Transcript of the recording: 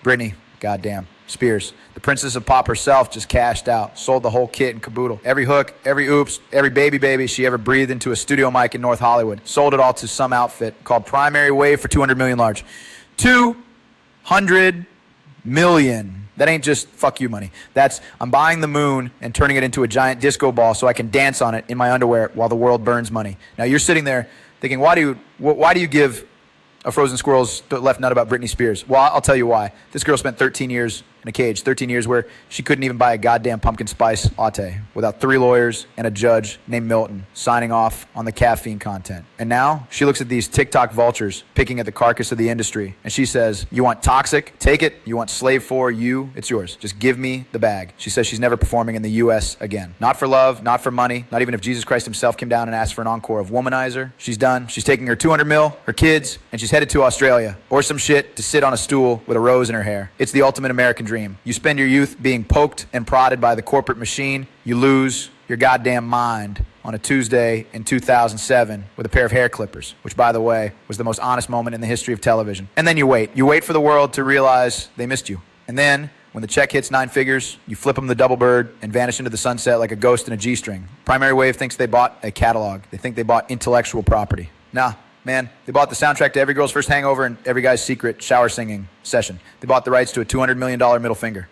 Britney, goddamn, Spears. The princess of pop herself just cashed out, sold the whole kit and caboodle. Every hook, every oops, every baby she ever breathed into a studio mic in North Hollywood. Sold it all to some outfit called Primary Wave for 200 million large. 200 million. That ain't just fuck you money. That's I'm buying the moon and turning it into a giant disco ball so I can dance on it in my underwear while the world burns money. Now you're sitting there thinking, why do you give a frozen squirrel's left nut about Britney Spears? Well, I'll tell you why. This girl spent 13 years in a cage, 13 years where she couldn't even buy a goddamn pumpkin spice latte without 3 lawyers and a judge named Milton signing off on the caffeine content. And now she looks at these TikTok vultures picking at the carcass of the industry and she says, you want toxic? Take it. You want slave for you? It's yours. Just give me the bag. She says she's never performing in the U.S. again. Not for love, not for money, not even if Jesus Christ himself came down and asked for an encore of Womanizer. She's done. She's taking her 200 mil, her kids, and she's headed to Australia or some shit to sit on a stool with a rose in her hair. It's the ultimate American dream. You spend your youth being poked and prodded by the corporate machine. You lose your goddamn mind on a Tuesday in 2007 with a pair of hair clippers, which, by the way, was the most honest moment in the history of television. And then you wait. You wait for the world to realize they missed you. And then, when the check hits 9 figures, you flip them the double bird and vanish into the sunset like a ghost in a G-string. Primary Wave thinks they bought a catalog. They think they bought intellectual property. Nah. Man, they bought the soundtrack to every girl's first hangover and every guy's secret shower singing session. They bought the rights to a $200 million middle finger.